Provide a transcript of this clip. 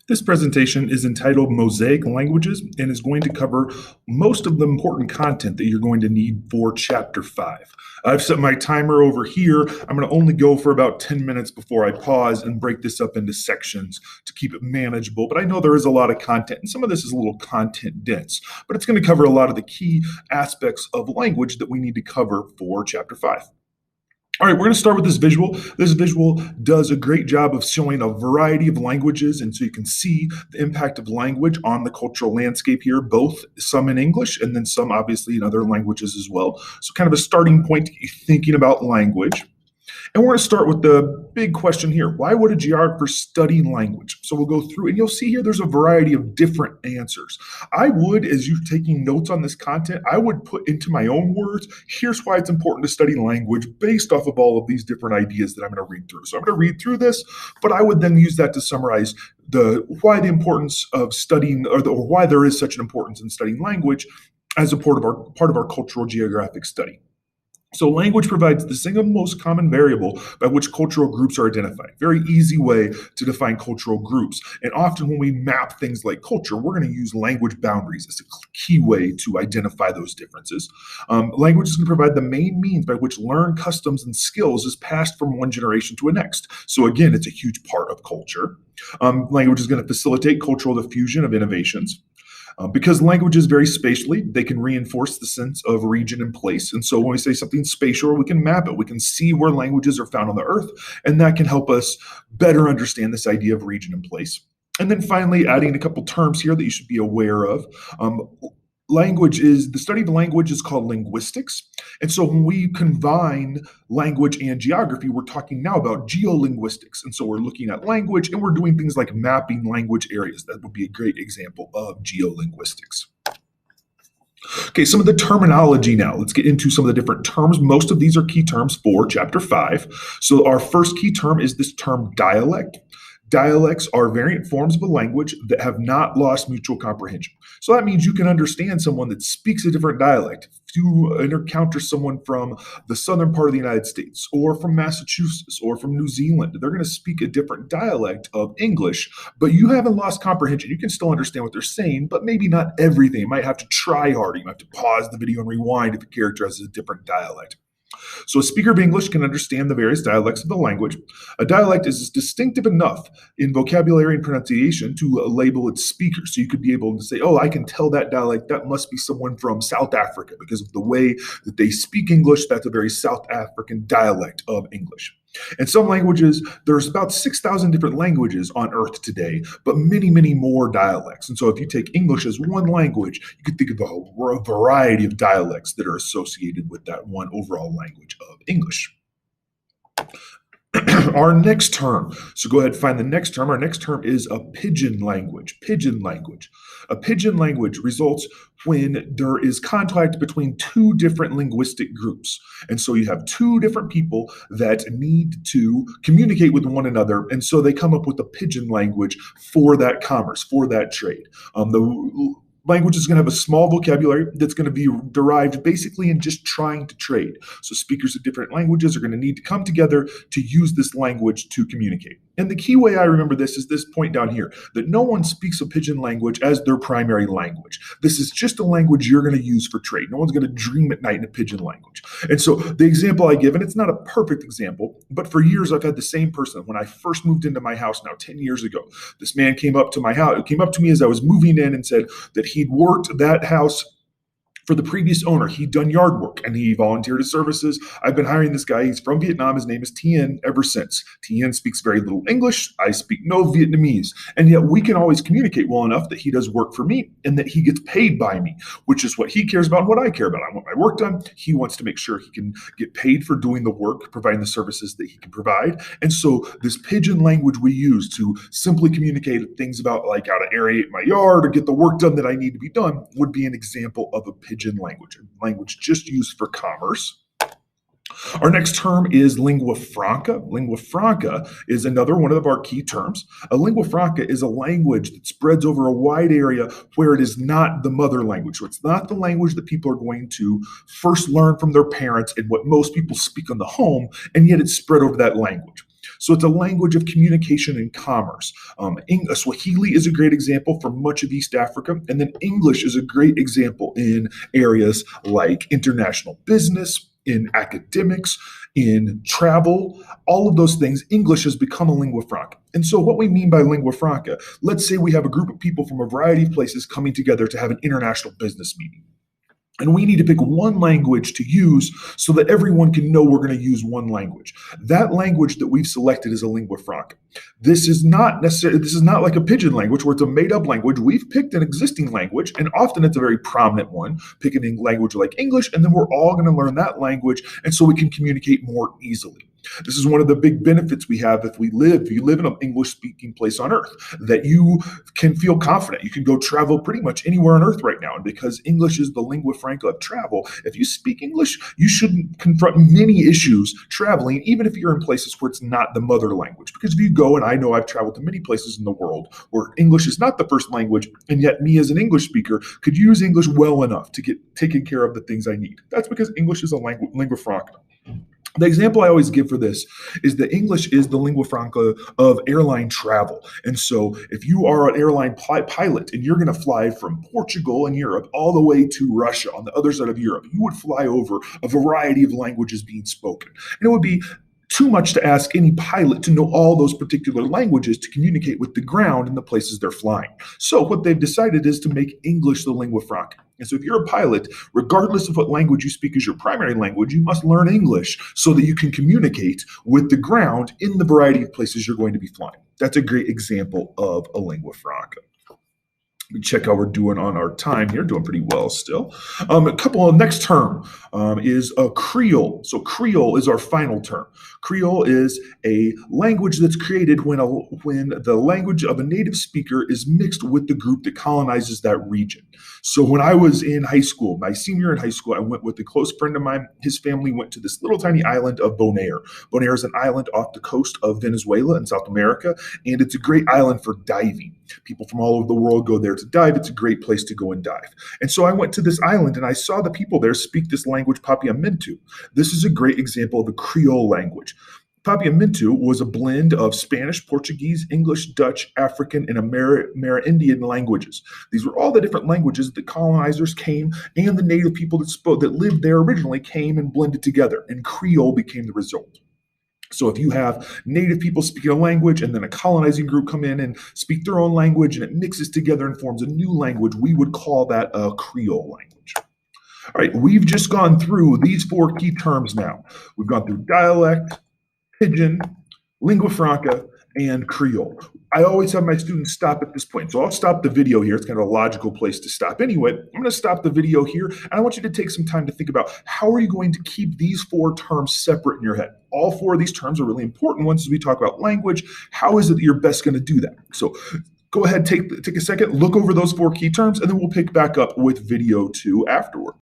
This presentation is entitled Mosaic Languages and is going to cover most of the important content that you're going to need for Chapter 5. I've set my timer over here. I'm going to only go for about 10 minutes before I pause and break this up into sections to keep it manageable. But I know there is a lot of content, and some of this is a little content dense, but it's going to cover a lot of the key aspects of language that we need to cover for Chapter 5. All right, we're going to start with this visual. This visual does a great job of showing a variety of languages, and so you can see the impact of language on the cultural landscape here, both some in English and then some obviously in other languages as well. So kind of a starting point to get you thinking about language. And we're going to start with the big question here. Why would a geographer study language? So we'll go through and you'll see here there's a variety of different answers. I would, as you're taking notes on this content, I would put into my own words, here's why it's important to study language based off of all of these different ideas that I'm going to read through. So I'm going to read through this, but I would then use that to summarize why the importance of studying or why there is such an importance in studying language as a part of our cultural geographic study. So language provides the single most common variable by which cultural groups are identified. Very easy way to define cultural groups. And often when we map things like culture, we're going to use language boundaries as a key way to identify those differences. Language is going to provide the main means by which learned customs and skills is passed from one generation to the next. So again, it's a huge part of culture. Language is going to facilitate cultural diffusion of innovations. Because language is very spatially, they can reinforce the sense of region and place. And so when we say something spatial, we can map it. We can see where languages are found on the earth, and that can help us better understand this idea of region and place. And then finally, adding a couple terms here that you should be aware of. The study of language is called linguistics. And so when we combine language and geography, we're talking now about geolinguistics. And so we're looking at language and we're doing things like mapping language areas. That would be a great example of geolinguistics. Okay, some of the terminology now. Let's get into some of the different terms. Most of these are key terms for Chapter 5. So our first key term is this term dialect. Dialects are variant forms of a language that have not lost mutual comprehension. So that means you can understand someone that speaks a different dialect. If you encounter someone from the southern part of the United States or from Massachusetts or from New Zealand, they're going to speak a different dialect of English, but you haven't lost comprehension. You can still understand what they're saying, but maybe not everything. You might have to try harder. You might have to pause the video and rewind if a character has a different dialect. So a speaker of English can understand the various dialects of the language. A dialect is distinctive enough in vocabulary and pronunciation to label its speaker. So you could be able to say, oh, I can tell that dialect, that must be someone from South Africa because of the way that they speak English. That's a very South African dialect of English. In some languages, there's about 6,000 different languages on Earth today, but many, many more dialects. And so if you take English as one language, you could think of a variety of dialects that are associated with that one overall language of English. Our next term, so go ahead and find the next term. Our next term is a pidgin language. Pidgin language. A pidgin language results when there is contact between two different linguistic groups. And so you have two different people that need to communicate with one another. And so they come up with a pidgin language for that commerce, for that trade. The language is going to have a small vocabulary that's going to be derived basically in just trying to trade. So speakers of different languages are going to need to come together to use this language to communicate. And the key way I remember this is this point down here, that no one speaks a pidgin language as their primary language. This is just a language you're going to use for trade. No one's going to dream at night in a pidgin language. And so the example I give, and it's not a perfect example, but for years I've had the same person. When I first moved into my house now 10 years ago, this man came up to me as I was moving in and said that he'd worked that house for the previous owner. He'd done yard work and he volunteered his services. I've been hiring this guy. He's from Vietnam. His name is Tien ever since. Tien speaks very little English. I speak no Vietnamese. And yet we can always communicate well enough that he does work for me and that he gets paid by me, which is what he cares about and what I care about. I want my work done. He wants to make sure he can get paid for doing the work, providing the services that he can provide. And so this pidgin language we use to simply communicate things about like how to aerate my yard or get the work done that I need to be done would be an example of a pidgin language, a language just used for commerce. Our next term is lingua franca. Lingua franca is another one of our key terms. A lingua franca is a language that spreads over a wide area where it is not the mother language. So it's not the language that people are going to first learn from their parents and what most people speak on the home, and yet it's spread over that language. So it's a language of communication and commerce. Swahili is a great example for much of East Africa, and then English is a great example in areas like international business, in academics, in travel, all of those things. English has become a lingua franca. And so, what we mean by lingua franca, let's say we have a group of people from a variety of places coming together to have an international business meeting. And we need to pick one language to use so that everyone can know we're going to use one language. That language that we've selected is a lingua franca. This is not like a pidgin language where it's a made-up language. We've picked an existing language, and often it's a very prominent one, picking a language like English, and then we're all going to learn that language, and so we can communicate more easily. This is one of the big benefits we have if you live in an English-speaking place on Earth, that you can feel confident. You can go travel pretty much anywhere on Earth right now. And because English is the lingua franca of travel, if you speak English, you shouldn't confront many issues traveling, even if you're in places where it's not the mother language. Because if you go, and I know I've traveled to many places in the world where English is not the first language, and yet me as an English speaker could use English well enough to get taken care of the things I need. That's because English is a lingua franca. The example I always give for this is that English is the lingua franca of airline travel. And so if you are an airline pilot and you're going to fly from Portugal in Europe all the way to Russia on the other side of Europe, you would fly over a variety of languages being spoken. And it would be too much to ask any pilot to know all those particular languages to communicate with the ground in the places they're flying. So what they've decided is to make English the lingua franca. And so if you're a pilot, regardless of what language you speak as your primary language, you must learn English so that you can communicate with the ground in the variety of places you're going to be flying. That's a great example of a lingua franca. Let me check how we're doing on our time here. Doing pretty well still. Next term is Creole. So Creole is our final term. Creole is a language that's created when the language of a native speaker is mixed with the group that colonizes that region. So when I was in high school, my senior in high school, I went with a close friend of mine. His family went to this little tiny island of Bonaire. Bonaire is an island off the coast of Venezuela in South America, and it's a great island for diving. People from all over the world go there to dive. It's a great place to go and dive. And so I went to this island and I saw the people there speak this language, Papiamentu. This is a great example of a Creole language. Papiamentu was a blend of Spanish, Portuguese, English, Dutch, African, and Amerindian languages. These were all the different languages that colonizers came and the native people that lived there originally came and blended together, and Creole became the result. So if you have native people speaking a language and then a colonizing group come in and speak their own language and it mixes together and forms a new language, we would call that a Creole language. All right, we've just gone through these four key terms now. We've gone through dialect, pidgin, lingua franca, and Creole. I always have my students stop at this point. So I'll stop the video here. It's kind of a logical place to stop anyway. I'm going to stop the video here, and I want you to take some time to think about how are you going to keep these four terms separate in your head. All four of these terms are really important ones as we talk about language. How is it that you're best going to do that? So go ahead, take a second, look over those four key terms, and then we'll pick back up with video 2 afterward.